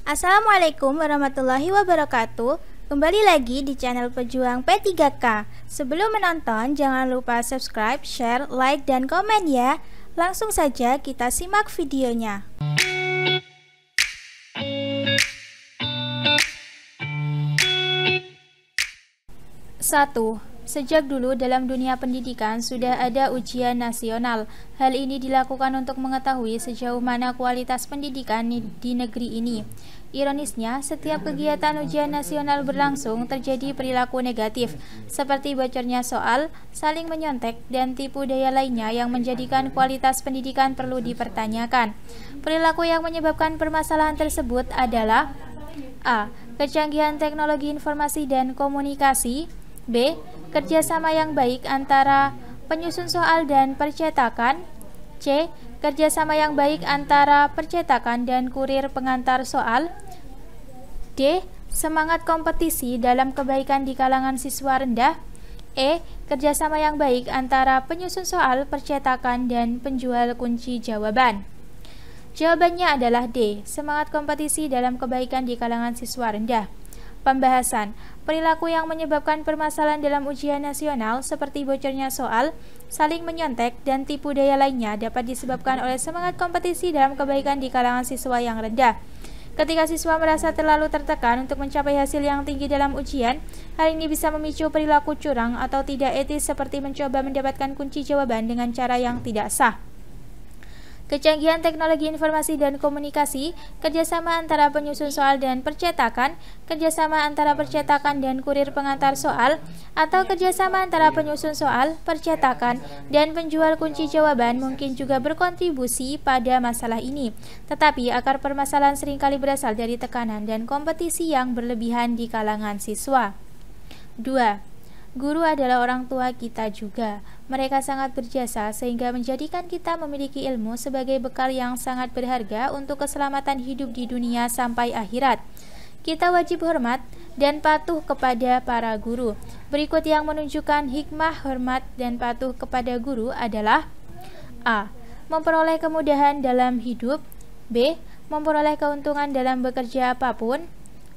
Assalamualaikum warahmatullahi wabarakatuh. Kembali lagi di channel Pejuang P3K. Sebelum menonton, jangan lupa subscribe, share, like, dan komen ya. Langsung saja kita simak videonya. 1. Sejak dulu dalam dunia pendidikan sudah ada ujian nasional. Hal ini dilakukan untuk mengetahui sejauh mana kualitas pendidikan di negeri ini. Ironisnya, setiap kegiatan ujian nasional berlangsung terjadi perilaku negatif, seperti bocornya soal, saling menyontek, dan tipu daya lainnya yang menjadikan kualitas pendidikan perlu dipertanyakan. Perilaku yang menyebabkan permasalahan tersebut adalah A. Kecanggihan teknologi informasi dan komunikasi. B. Kerjasama yang baik antara penyusun soal dan percetakan. C. Kerjasama yang baik antara percetakan dan kurir pengantar soal. D. Semangat kompetisi dalam kebaikan di kalangan siswa rendah. E. Kerjasama yang baik antara penyusun soal, percetakan, dan penjual kunci jawaban. Jawabannya adalah D. Semangat kompetisi dalam kebaikan di kalangan siswa rendah. Pembahasan. Perilaku yang menyebabkan permasalahan dalam ujian nasional seperti bocornya soal, saling menyontek, dan tipu daya lainnya dapat disebabkan oleh semangat kompetisi dalam kebaikan di kalangan siswa yang rendah. Ketika siswa merasa terlalu tertekan untuk mencapai hasil yang tinggi dalam ujian, hal ini bisa memicu perilaku curang atau tidak etis seperti mencoba mendapatkan kunci jawaban dengan cara yang tidak sah. Kecanggihan teknologi informasi dan komunikasi, kerjasama antara penyusun soal dan percetakan, kerjasama antara percetakan dan kurir pengantar soal, atau kerjasama antara penyusun soal, percetakan, dan penjual kunci jawaban mungkin juga berkontribusi pada masalah ini. Tetapi akar permasalahan seringkali berasal dari tekanan dan kompetisi yang berlebihan di kalangan siswa. 2. Guru adalah orang tua kita juga. Mereka sangat berjasa sehingga menjadikan kita memiliki ilmu sebagai bekal yang sangat berharga untuk keselamatan hidup di dunia sampai akhirat. Kita wajib hormat dan patuh kepada para guru. Berikut yang menunjukkan hikmah hormat dan patuh kepada guru adalah A. Memperoleh kemudahan dalam hidup. B. Memperoleh keuntungan dalam bekerja apapun.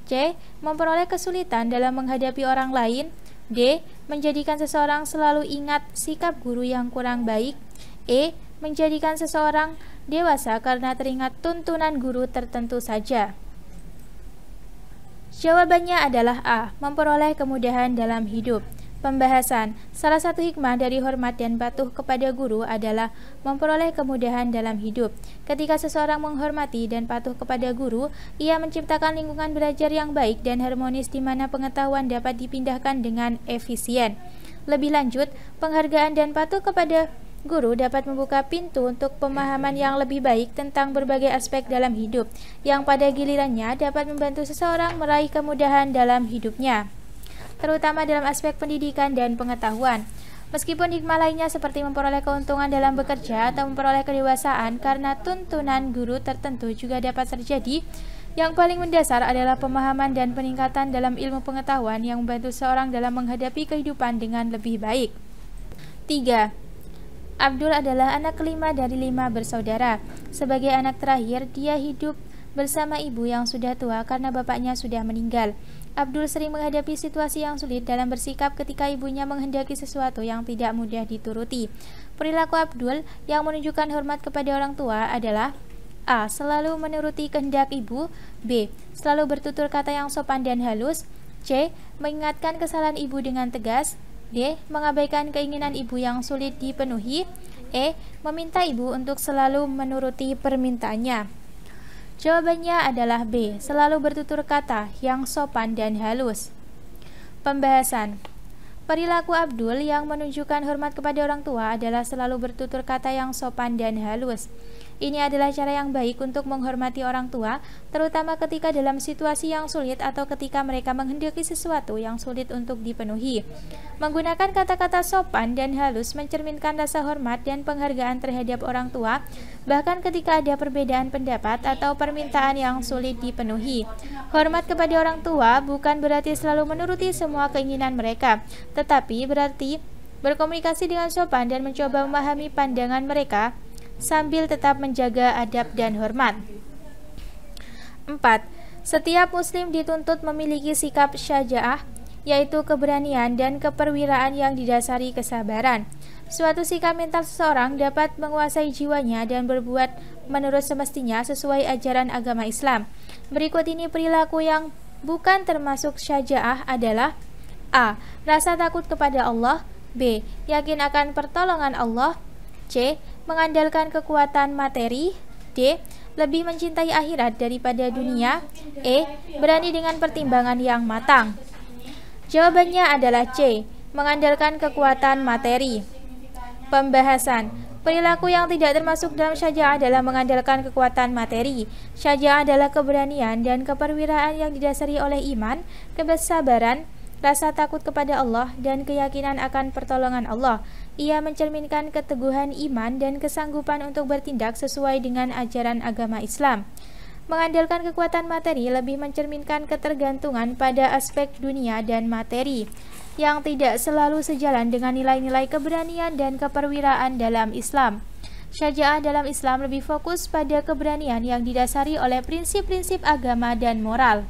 C. Memperoleh kesulitan dalam menghadapi orang lain. D. Menjadikan seseorang selalu ingat sikap guru yang kurang baik. E. Menjadikan seseorang dewasa karena teringat tuntunan guru tertentu saja. Jawabannya adalah A. Memperoleh kemudahan dalam hidup. Pembahasan. Salah satu hikmah dari hormat dan patuh kepada guru adalah memperoleh kemudahan dalam hidup. Ketika seseorang menghormati dan patuh kepada guru, ia menciptakan lingkungan belajar yang baik dan harmonis di mana pengetahuan dapat dipindahkan dengan efisien. Lebih lanjut, penghargaan dan patuh kepada guru dapat membuka pintu untuk pemahaman yang lebih baik tentang berbagai aspek dalam hidup, yang pada gilirannya dapat membantu seseorang meraih kemudahan dalam hidupnya, terutama dalam aspek pendidikan dan pengetahuan. Meskipun hikmah lainnya seperti memperoleh keuntungan dalam bekerja atau memperoleh kedewasaan karena tuntunan guru tertentu juga dapat terjadi, yang paling mendasar adalah pemahaman dan peningkatan dalam ilmu pengetahuan yang membantu seorang dalam menghadapi kehidupan dengan lebih baik. 3. Abdul adalah anak kelima dari 5 bersaudara. Sebagai anak terakhir, dia hidup bersama ibu yang sudah tua karena bapaknya sudah meninggal. Abdul sering menghadapi situasi yang sulit dalam bersikap ketika ibunya menghendaki sesuatu yang tidak mudah dituruti. Perilaku Abdul yang menunjukkan hormat kepada orang tua adalah A. Selalu menuruti kehendak ibu. B. Selalu bertutur kata yang sopan dan halus. C. Mengingatkan kesalahan ibu dengan tegas. D. Mengabaikan keinginan ibu yang sulit dipenuhi. E. Meminta ibu untuk selalu menuruti permintaannya. Jawabannya adalah B. Selalu bertutur kata yang sopan dan halus. Pembahasan. Perilaku Abdul yang menunjukkan hormat kepada orang tua adalah selalu bertutur kata yang sopan dan halus. Ini adalah cara yang baik untuk menghormati orang tua, terutama ketika dalam situasi yang sulit atau ketika mereka menghendaki sesuatu yang sulit untuk dipenuhi. Menggunakan kata-kata sopan dan halus mencerminkan rasa hormat dan penghargaan terhadap orang tua, bahkan ketika ada perbedaan pendapat atau permintaan yang sulit dipenuhi. Hormat kepada orang tua bukan berarti selalu menuruti semua keinginan mereka, tetapi berarti berkomunikasi dengan sopan dan mencoba memahami pandangan mereka sambil tetap menjaga adab dan hormat. 4. Setiap muslim dituntut memiliki sikap syaja'ah, yaitu keberanian dan keperwiraan yang didasari kesabaran. Suatu sikap mental seseorang dapat menguasai jiwanya dan berbuat menurut semestinya sesuai ajaran agama Islam. Berikut ini perilaku yang bukan termasuk syaja'ah adalah: A. Rasa takut kepada Allah. B. Yakin akan pertolongan Allah. C. Mengandalkan kekuatan materi. D. Lebih mencintai akhirat daripada dunia. E. Berani dengan pertimbangan yang matang. Jawabannya adalah C. Mengandalkan kekuatan materi. Pembahasan. Perilaku yang tidak termasuk dalam syaja'ah adalah mengandalkan kekuatan materi. Syaja'ah adalah keberanian dan keperwiraan yang didasari oleh iman, kesabaran, rasa takut kepada Allah, dan keyakinan akan pertolongan Allah. Ia mencerminkan keteguhan iman dan kesanggupan untuk bertindak sesuai dengan ajaran agama Islam. Mengandalkan kekuatan materi lebih mencerminkan ketergantungan pada aspek dunia dan materi, yang tidak selalu sejalan dengan nilai-nilai keberanian dan keperwiraan dalam Islam. Syaja'ah dalam Islam lebih fokus pada keberanian yang didasari oleh prinsip-prinsip agama dan moral.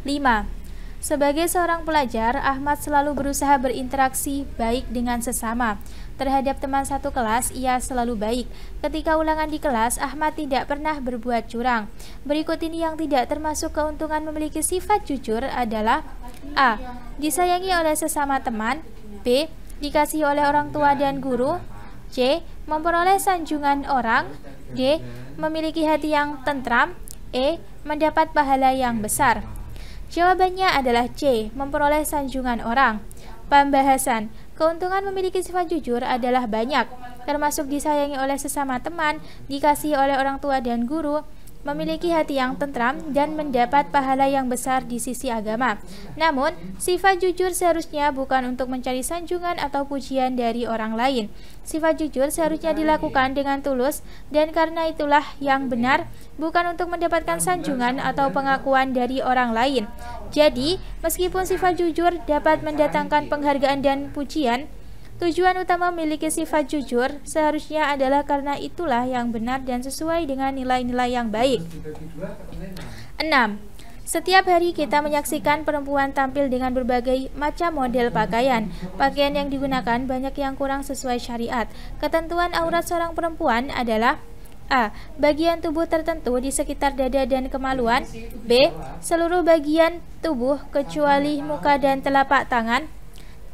5. Sebagai seorang pelajar, Ahmad selalu berusaha berinteraksi baik dengan sesama. Terhadap teman satu kelas, ia selalu baik. Ketika ulangan di kelas, Ahmad tidak pernah berbuat curang. Berikut ini yang tidak termasuk keuntungan memiliki sifat jujur adalah: A. Disayangi oleh sesama teman. B. Dikasihi oleh orang tua dan guru. C. Memperoleh sanjungan orang. D. Memiliki hati yang tentram. E. Mendapat pahala yang besar. Jawabannya adalah C. Memperoleh sanjungan orang. Pembahasan. Keuntungan memiliki sifat jujur adalah banyak, termasuk disayangi oleh sesama teman, dikasihi oleh orang tua dan guru, memiliki hati yang tentram, dan mendapat pahala yang besar di sisi agama. Namun, sifat jujur seharusnya bukan untuk mencari sanjungan atau pujian dari orang lain. Sifat jujur seharusnya dilakukan dengan tulus, dan karena itulah yang benar, bukan untuk mendapatkan sanjungan atau pengakuan dari orang lain. Jadi, meskipun sifat jujur dapat mendatangkan penghargaan dan pujian, tujuan utama memiliki sifat jujur seharusnya adalah karena itulah yang benar dan sesuai dengan nilai-nilai yang baik. 6. Setiap hari kita menyaksikan perempuan tampil dengan berbagai macam model pakaian. Pakaian yang digunakan banyak yang kurang sesuai syariat. Ketentuan aurat seorang perempuan adalah: A. Bagian tubuh tertentu di sekitar dada dan kemaluan. B. Seluruh bagian tubuh kecuali muka dan telapak tangan.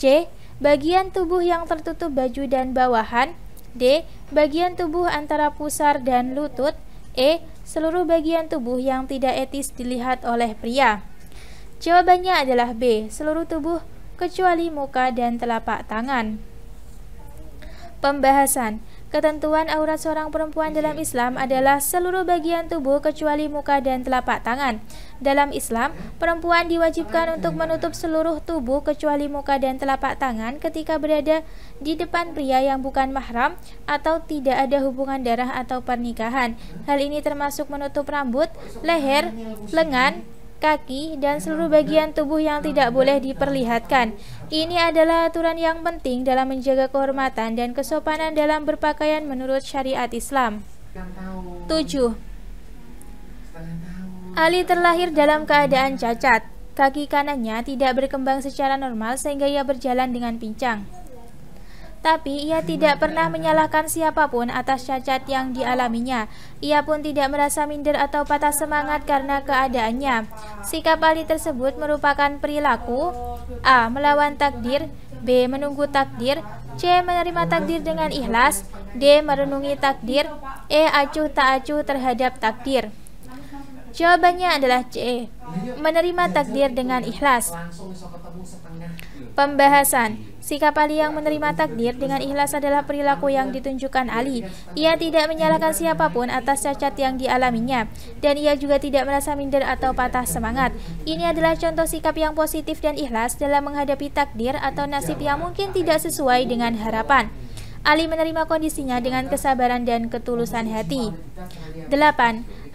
C. Bagian tubuh yang tertutup baju dan bawahan. D. Bagian tubuh antara pusar dan lutut. E. Seluruh bagian tubuh yang tidak etis dilihat oleh pria. Jawabannya adalah B. Seluruh tubuh kecuali muka dan telapak tangan. Pembahasan. Ketentuan aurat seorang perempuan dalam Islam adalah seluruh bagian tubuh kecuali muka dan telapak tangan. Dalam Islam, perempuan diwajibkan untuk menutup seluruh tubuh kecuali muka dan telapak tangan ketika berada di depan pria yang bukan mahram atau tidak ada hubungan darah atau pernikahan. Hal ini termasuk menutup rambut, leher, lengan, kaki, dan seluruh bagian tubuh yang tidak boleh diperlihatkan. Ini adalah aturan yang penting dalam menjaga kehormatan dan kesopanan dalam berpakaian menurut syariat Islam. 7. Ali terlahir dalam keadaan cacat. Kaki kanannya tidak berkembang secara normal sehingga ia berjalan dengan pincang. Tapi ia tidak pernah menyalahkan siapapun atas cacat yang dialaminya. Ia pun tidak merasa minder atau patah semangat karena keadaannya. Sikap Ali tersebut merupakan perilaku: A. Melawan takdir. B. Menunggu takdir. C. Menerima takdir dengan ikhlas. D. Merenungi takdir. E. Acuh tak acuh terhadap takdir. Jawabannya adalah C. Menerima takdir dengan ikhlas. Pembahasan. Sikap Ali yang menerima takdir dengan ikhlas adalah perilaku yang ditunjukkan Ali. Ia tidak menyalahkan siapapun atas cacat yang dialaminya, dan ia juga tidak merasa minder atau patah semangat. Ini adalah contoh sikap yang positif dan ikhlas dalam menghadapi takdir atau nasib yang mungkin tidak sesuai dengan harapan. Ali menerima kondisinya dengan kesabaran dan ketulusan hati. 8.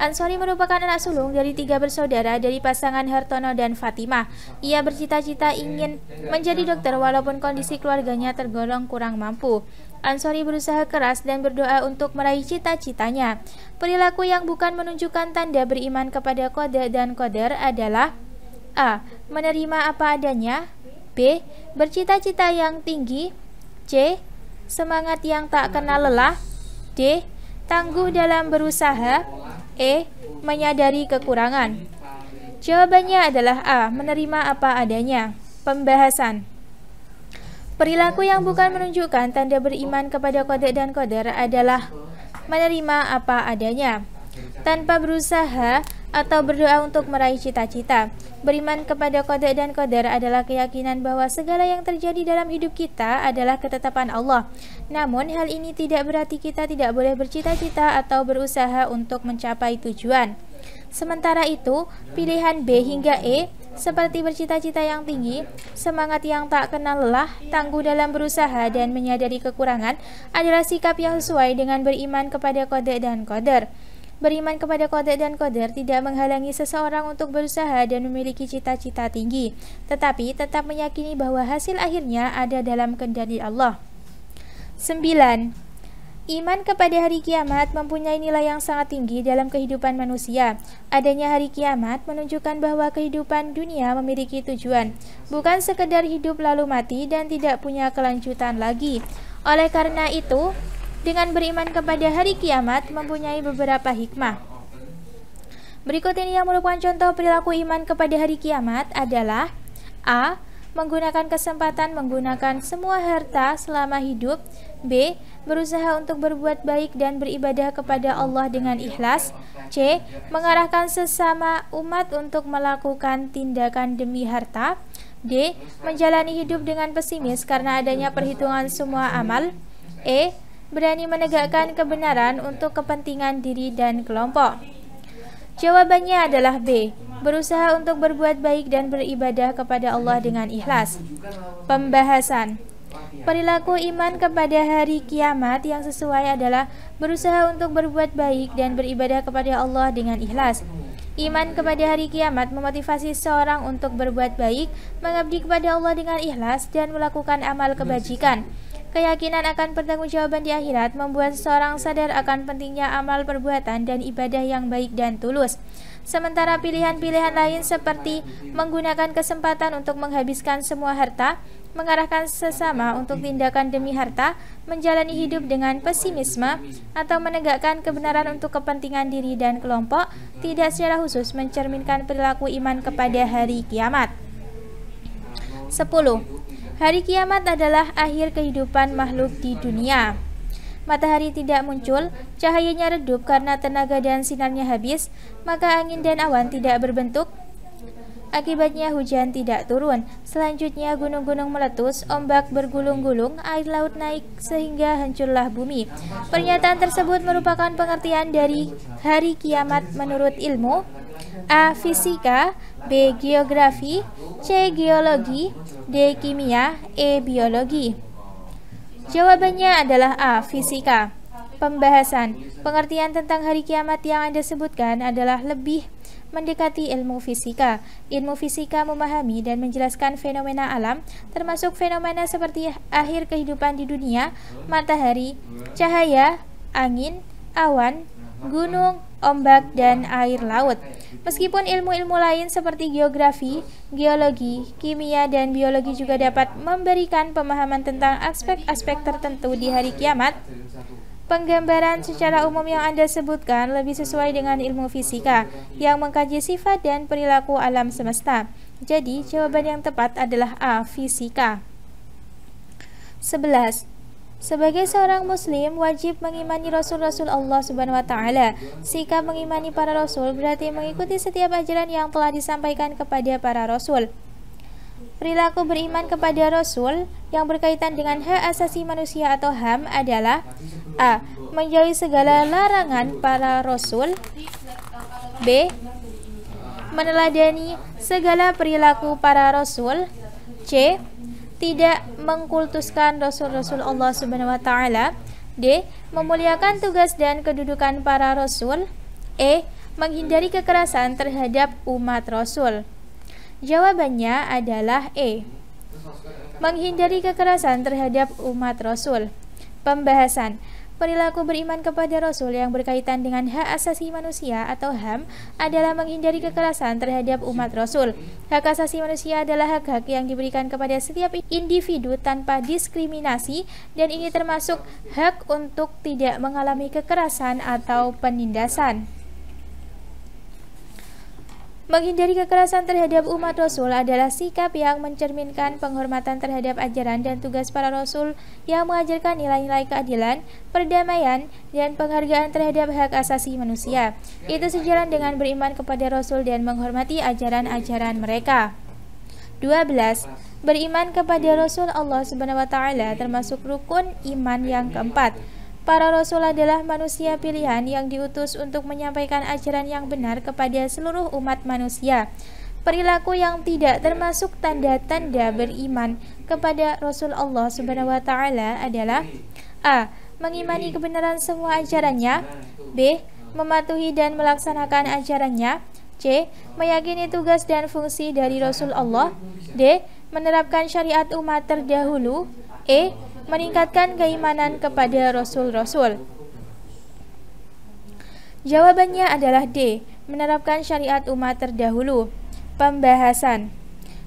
Ansori merupakan anak sulung dari 3 bersaudara dari pasangan Hartono dan Fatimah. Ia bercita-cita ingin menjadi dokter walaupun kondisi keluarganya tergolong kurang mampu. Ansori berusaha keras dan berdoa untuk meraih cita-citanya. Perilaku yang bukan menunjukkan tanda beriman kepada qada dan qadar adalah A. Menerima apa adanya, B. Bercita-cita yang tinggi, C. Semangat yang tak kenal lelah, D. Tangguh dalam berusaha, E. Menyadari kekurangan. Jawabannya adalah A. Menerima apa adanya. Pembahasan. Perilaku yang bukan menunjukkan tanda beriman kepada qada dan qadar adalah menerima apa adanya, tanpa berusaha atau berdoa untuk meraih cita-cita. Beriman kepada qada dan qadar adalah keyakinan bahwa segala yang terjadi dalam hidup kita adalah ketetapan Allah. Namun, hal ini tidak berarti kita tidak boleh bercita-cita atau berusaha untuk mencapai tujuan. Sementara itu, pilihan B hingga E seperti bercita-cita yang tinggi, semangat yang tak kenal lelah, tangguh dalam berusaha, dan menyadari kekurangan adalah sikap yang sesuai dengan beriman kepada qada dan qadar. Beriman kepada qada dan qadar tidak menghalangi seseorang untuk berusaha dan memiliki cita-cita tinggi, tetapi tetap meyakini bahwa hasil akhirnya ada dalam kehendak Allah. 9. Iman kepada hari kiamat mempunyai nilai yang sangat tinggi dalam kehidupan manusia. Adanya hari kiamat menunjukkan bahwa kehidupan dunia memiliki tujuan, bukan sekedar hidup lalu mati dan tidak punya kelanjutan lagi. Oleh karena itu, dengan beriman kepada hari kiamat mempunyai beberapa hikmah. Berikut ini yang merupakan contoh perilaku iman kepada hari kiamat adalah A. Menggunakan kesempatan menggunakan semua harta selama hidup. B. Berusaha untuk berbuat baik dan beribadah kepada Allah dengan ikhlas. C. Mengarahkan sesama umat untuk melakukan tindakan demi harta. D. Menjalani hidup dengan pesimis karena adanya perhitungan semua amal. E. Berani menegakkan kebenaran untuk kepentingan diri dan kelompok. Jawabannya adalah B. Berusaha untuk berbuat baik dan beribadah kepada Allah dengan ikhlas. Pembahasan. Perilaku iman kepada hari kiamat yang sesuai adalah berusaha untuk berbuat baik dan beribadah kepada Allah dengan ikhlas. Iman kepada hari kiamat memotivasi seorang untuk berbuat baik, mengabdi kepada Allah dengan ikhlas, dan melakukan amal kebajikan. Keyakinan akan pertanggungjawaban di akhirat membuat seseorang sadar akan pentingnya amal perbuatan dan ibadah yang baik dan tulus. Sementara pilihan-pilihan lain seperti menggunakan kesempatan untuk menghabiskan semua harta, mengarahkan sesama untuk tindakan demi harta, menjalani hidup dengan pesimisme, atau menegakkan kebenaran untuk kepentingan diri dan kelompok, tidak secara khusus mencerminkan perilaku iman kepada hari kiamat. 10. Hari kiamat adalah akhir kehidupan makhluk di dunia. Matahari tidak muncul, cahayanya redup karena tenaga dan sinarnya habis, maka angin dan awan tidak berbentuk. Akibatnya hujan tidak turun. Selanjutnya gunung-gunung meletus, ombak bergulung-gulung, air laut naik sehingga hancurlah bumi. Pernyataan tersebut merupakan pengertian dari hari kiamat menurut ilmu A. Fisika, B. Geografi, C. Geologi, D. Kimia, E. Biologi. Jawabannya adalah A. Fisika. Pembahasan. Pengertian tentang hari kiamat yang Anda sebutkan adalah lebih mendekati ilmu fisika. Ilmu fisika memahami dan menjelaskan fenomena alam, termasuk fenomena seperti akhir kehidupan di dunia, matahari, cahaya, angin, awan, gunung, ombak, dan air laut. Meskipun ilmu-ilmu lain seperti geografi, geologi, kimia, dan biologi juga dapat memberikan pemahaman tentang aspek-aspek tertentu di hari kiamat, penggambaran secara umum yang Anda sebutkan lebih sesuai dengan ilmu fisika yang mengkaji sifat dan perilaku alam semesta. Jadi, jawaban yang tepat adalah A. Fisika. 11. Sebagai seorang muslim wajib mengimani rasul-rasul Allah Subhanahu wa taala. Sikap mengimani para rasul berarti mengikuti setiap ajaran yang telah disampaikan kepada para rasul. Perilaku beriman kepada rasul yang berkaitan dengan hak asasi manusia atau HAM adalah A. Menjauhi segala larangan para rasul. B. Meneladani segala perilaku para rasul. C. Tidak mengkultuskan rasul-rasul Allah Subhanahu wa taala. D. Memuliakan tugas dan kedudukan para rasul. E. menghindari kekerasan terhadap umat Rasul? Jawabannya adalah E. Menghindari kekerasan terhadap umat Rasul. Pembahasan. Perilaku beriman kepada Rasul yang berkaitan dengan hak asasi manusia atau HAM adalah menghindari kekerasan terhadap umat Rasul. Hak asasi manusia adalah hak-hak yang diberikan kepada setiap individu tanpa diskriminasi, dan ini termasuk hak untuk tidak mengalami kekerasan atau penindasan. Menghindari kekerasan terhadap umat Rasul adalah sikap yang mencerminkan penghormatan terhadap ajaran dan tugas para Rasul yang mengajarkan nilai-nilai keadilan, perdamaian, dan penghargaan terhadap hak asasi manusia. Itu sejalan dengan beriman kepada Rasul dan menghormati ajaran-ajaran mereka. 12. Beriman kepada Rasul Allah SWT termasuk rukun iman yang keempat. Para Rasul adalah manusia pilihan yang diutus untuk menyampaikan ajaran yang benar kepada seluruh umat manusia. Perilaku yang tidak termasuk tanda-tanda beriman kepada Rasul Allah SWT adalah A. Mengimani kebenaran semua ajarannya. B. Mematuhi dan melaksanakan ajarannya. C. Meyakini tugas dan fungsi dari Rasul Allah. D. Menerapkan syariat umat terdahulu. E. Meningkatkan keimanan kepada Rasul-Rasul. Jawabannya adalah D. Menerapkan syariat umat terdahulu. Pembahasan.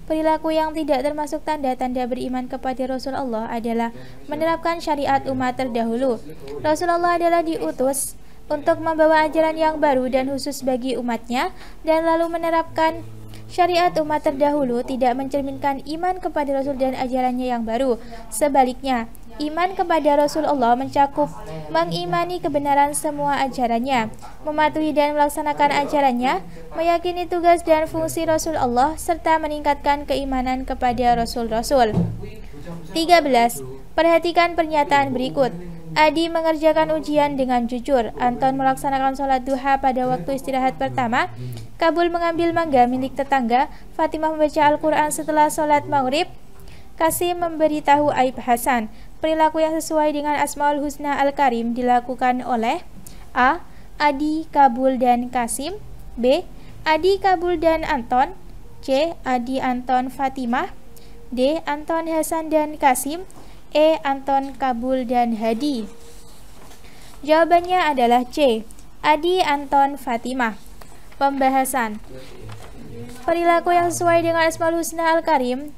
Perilaku yang tidak termasuk tanda-tanda beriman kepada Rasul Allah adalah menerapkan syariat umat terdahulu. Rasulullah adalah diutus untuk membawa ajaran yang baru dan khusus bagi umatnya, dan lalu menerapkan syariat umat terdahulu tidak mencerminkan iman kepada Rasul dan ajarannya yang baru. Sebaliknya, iman kepada Rasulullah mencakup mengimani kebenaran semua ajarannya, mematuhi dan melaksanakan ajarannya, meyakini tugas dan fungsi Rasulullah, serta meningkatkan keimanan kepada Rasul-Rasul. 13. Perhatikan pernyataan berikut. Adi mengerjakan ujian dengan jujur. Anton melaksanakan sholat duha pada waktu istirahat pertama. Kabul mengambil mangga milik tetangga. Fatimah membaca Al-Quran setelah sholat maghrib. Kasim memberitahu aib Hasan. Perilaku yang sesuai dengan Asmaul Husna Al-Karim dilakukan oleh A. Adi, Kabul, dan Kasim. B. Adi, Kabul, dan Anton. C. Adi, Anton, Fatimah. D. Anton, Hasan, dan Kasim. E. Anton, Kabul, dan Hadi. Jawabannya adalah C. Adi, Anton, Fatimah. Pembahasan. Perilaku yang sesuai dengan Asmaul Husna Al-Karim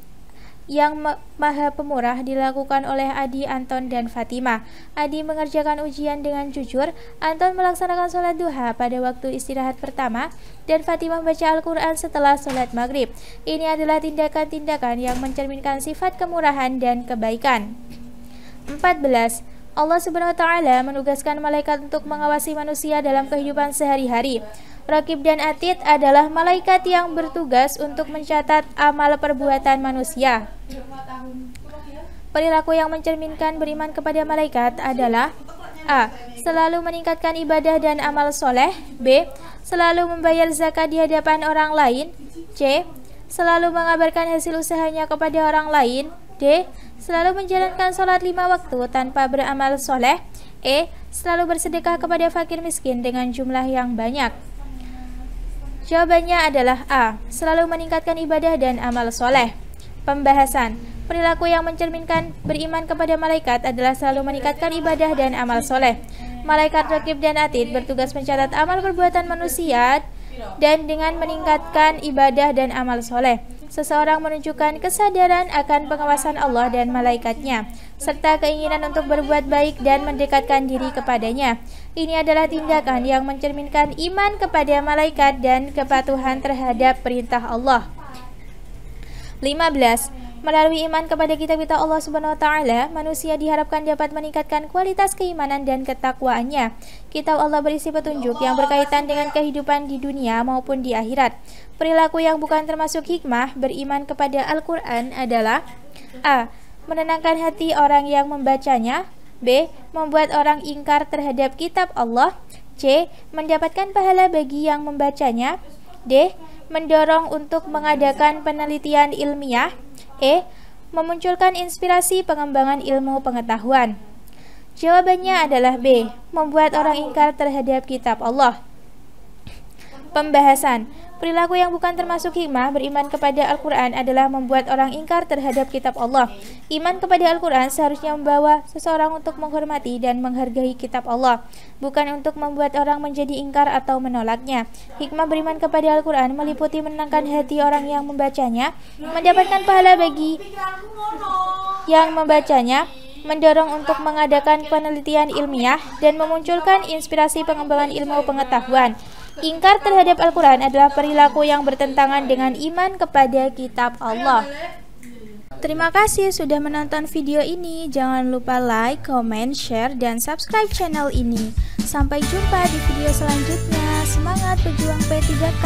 yang maha pemurah dilakukan oleh Adi, Anton, dan Fatimah. Adi mengerjakan ujian dengan jujur. Anton melaksanakan sholat duha pada waktu istirahat pertama, dan Fatimah membaca Al-Quran setelah sholat maghrib. Ini adalah tindakan-tindakan yang mencerminkan sifat kemurahan dan kebaikan. 14. Allah SWT menugaskan malaikat untuk mengawasi manusia dalam kehidupan sehari-hari. Raqib dan Atid adalah malaikat yang bertugas untuk mencatat amal perbuatan manusia. Perilaku yang mencerminkan beriman kepada malaikat adalah A. Selalu meningkatkan ibadah dan amal soleh. B. Selalu membayar zakat di hadapan orang lain. C. Selalu mengabarkan hasil usahanya kepada orang lain. D. Selalu menjalankan sholat 5 waktu tanpa beramal soleh. E. Selalu bersedekah kepada fakir miskin dengan jumlah yang banyak. Jawabannya adalah A. Selalu meningkatkan ibadah dan amal soleh. Pembahasan. Perilaku yang mencerminkan beriman kepada malaikat adalah selalu meningkatkan ibadah dan amal soleh. Malaikat Raqib dan Atid bertugas mencatat amal perbuatan manusia, dan dengan meningkatkan ibadah dan amal soleh, seseorang menunjukkan kesadaran akan pengawasan Allah dan malaikatnya, serta keinginan untuk berbuat baik dan mendekatkan diri kepadanya. Ini adalah tindakan yang mencerminkan iman kepada malaikat dan kepatuhan terhadap perintah Allah. 15. Melalui iman kepada kitab-kitab Allah SWT, manusia diharapkan dapat meningkatkan kualitas keimanan dan ketakwaannya. Kitab Allah berisi petunjuk yang berkaitan dengan kehidupan di dunia maupun di akhirat. Perilaku yang bukan termasuk hikmah beriman kepada Al-Quran adalah A. Menenangkan hati orang yang membacanya. B. Membuat orang ingkar terhadap kitab Allah. C. Mendapatkan pahala bagi yang membacanya. D. Mendorong untuk mengadakan penelitian ilmiah. E. Memunculkan inspirasi pengembangan ilmu pengetahuan. Jawabannya adalah B. Membuat orang ingkar terhadap kitab Allah. Pembahasan. Perilaku yang bukan termasuk hikmah beriman kepada Al-Quran adalah membuat orang ingkar terhadap kitab Allah. Iman kepada Al-Quran seharusnya membawa seseorang untuk menghormati dan menghargai kitab Allah, bukan untuk membuat orang menjadi ingkar atau menolaknya. Hikmah beriman kepada Al-Quran meliputi menenangkan hati orang yang membacanya, mendapatkan pahala bagi yang membacanya, mendorong untuk mengadakan penelitian ilmiah, dan memunculkan inspirasi pengembangan ilmu pengetahuan. Ingkar terhadap Al-Quran adalah perilaku yang bertentangan dengan iman kepada kitab Allah. Terima kasih sudah menonton video ini. Jangan lupa like, comment, share, dan subscribe channel ini. Sampai jumpa di video selanjutnya. Semangat berjuang P3K.